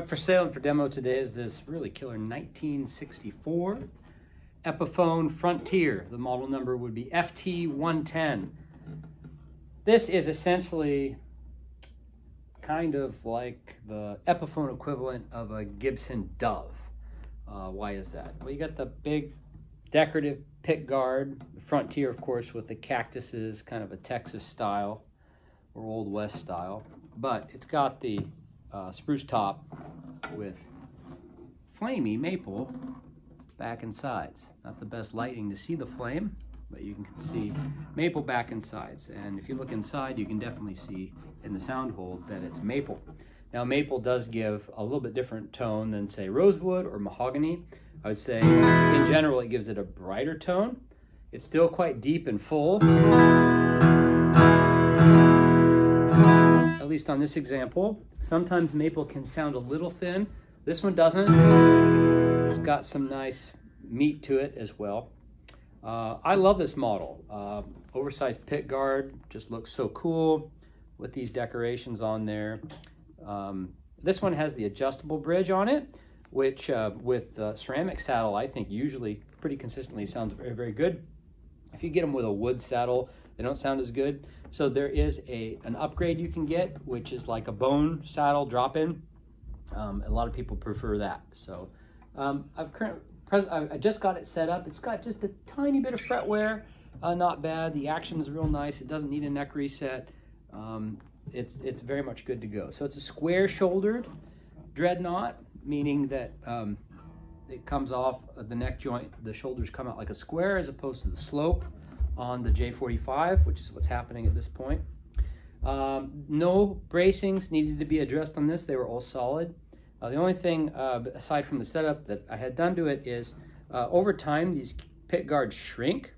Up for sale and for demo today is this really killer 1964 Epiphone Frontier. The model number would be FT-110. This is essentially kind of like the Epiphone equivalent of a Gibson Dove. Why is that? Well, you got the big decorative pick guard, the Frontier, of course, with the cactuses, kind of a Texas style or Old West style, but it's got the spruce top with flamey maple back and sides. Not the best lighting to see the flame, but you can see maple back and sides. And if you look inside, you can definitely see in the sound hole that it's maple. Now, maple does give a little bit different tone than, say, rosewood or mahogany. I would say, in general, it gives it a brighter tone. It's still quite deep and full. At least on this example. Sometimes maple can sound a little thin. This one doesn't. It's got some nice meat to it as well. I love this model. Oversized pick guard, just looks so cool with these decorations on there. This one has the adjustable bridge on it, which with ceramic saddle, I think usually pretty consistently sounds very, very good. If you get them with a wood saddle, they don't sound as good. So there is an upgrade you can get, which is like a bone saddle drop-in. A lot of people prefer that. So I just got it set up. It's got just a tiny bit of fret wear, not bad. The action is real nice. It doesn't need a neck reset. It's very much good to go. So it's a square-shouldered dreadnought, meaning that it comes off the neck joint. The shoulders come out like a square as opposed to the slope on the J45, which is what's happening at this point. No bracings needed to be addressed on this. They were all solid. The only thing, aside from the setup that I had done to it, is over time, these pick guards shrink.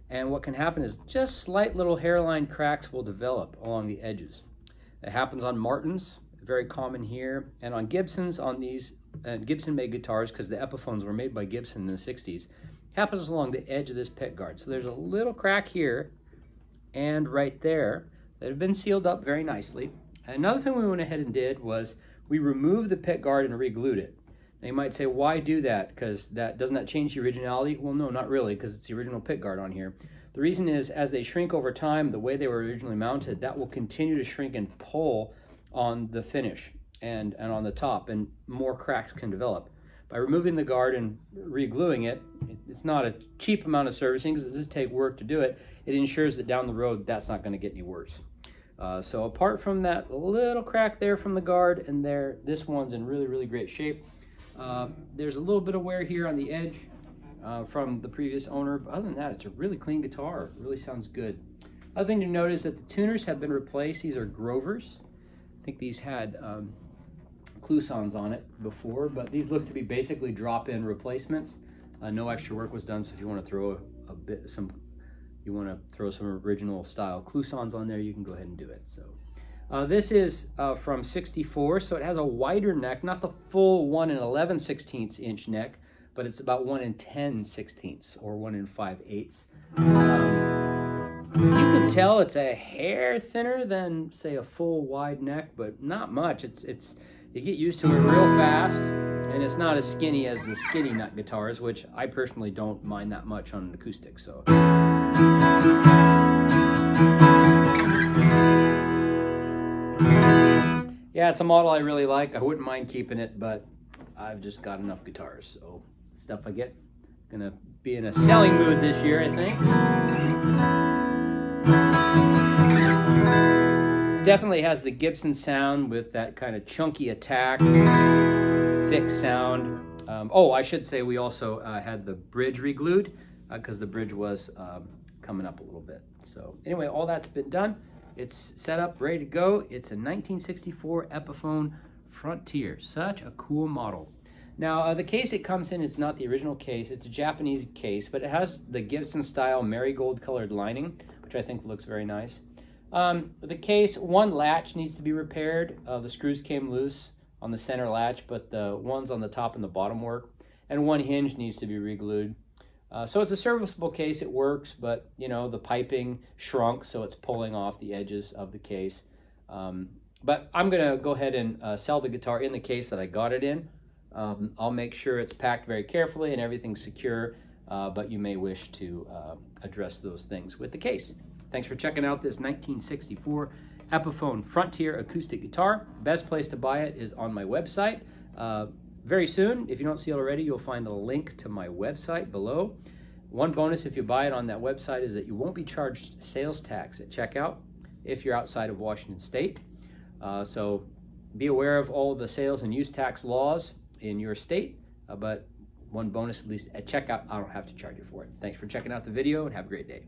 And what can happen is just slight little hairline cracks will develop along the edges. It happens on Martins, very common here, and on Gibsons, on these Gibson-made guitars, because the Epiphones were made by Gibson in the 60s, happens along the edge of this pick guard. So there's a little crack here and right there that have been sealed up very nicely. And another thing we went ahead and did was we removed the pick guard and re-glued it. Now you might say, why do that? Because doesn't that change the originality? Well, no, not really, because it's the original pick guard on here. The reason is, as they shrink over time, the way they were originally mounted, that will continue to shrink and pull on the finish and on the top, and more cracks can develop. By removing the guard and re-gluing it, it's not a cheap amount of servicing because it does take work to do it. It ensures that down the road, that's not going to get any worse. So apart from that little crack there from the guard and there, this one's in really, really great shape. There's a little bit of wear here on the edge from the previous owner, but other than that, it's a really clean guitar. It really sounds good. Other thing to note is that the tuners have been replaced. These are Grovers. I think these had Clousons on it before, but these look to be basically drop-in replacements. No extra work was done, so if you want to throw some original style Clousons on there, you can go ahead and do it. So this is from 64, so it has a wider neck, not the full 1 11/16 inch neck, but it's about 1 10/16 or 1 5/8. You can tell it's a hair thinner than, say, a full wide neck, but not much. You get used to it real fast, and it's not as skinny as the skinny neck guitars, which I personally don't mind that much on an acoustic. So yeah, it's a model I really like. I wouldn't mind keeping it, but I've just got enough guitars. So stuff I get, gonna be in a selling mood this year, I think. Definitely has the Gibson sound with that kind of chunky attack, thick sound. Oh, I should say we also had the bridge re-glued because the bridge was coming up a little bit. So anyway, all that's been done. It's set up, ready to go. It's a 1964 Epiphone Frontier. Such a cool model. Now, the case it comes in, it's not the original case. It's a Japanese case, but it has the Gibson-style marigold colored lining, which I think looks very nice. The case, one latch needs to be repaired. The screws came loose on the center latch, but the ones on the top and the bottom work. And one hinge needs to be re-glued. So it's a serviceable case, it works, but you know, the piping shrunk, so it's pulling off the edges of the case. But I'm going to go ahead and sell the guitar in the case that I got it in. I'll make sure it's packed very carefully and everything's secure, but you may wish to address those things with the case. Thanks for checking out this 1964 Epiphone Frontier acoustic guitar. Best place to buy it is on my website. Very soon, if you don't see it already, you'll find a link to my website below. One bonus if you buy it on that website is that you won't be charged sales tax at checkout if you're outside of Washington State. So be aware of all the sales and use tax laws in your state, but one bonus, at least at checkout, I don't have to charge you for it. Thanks for checking out the video and have a great day.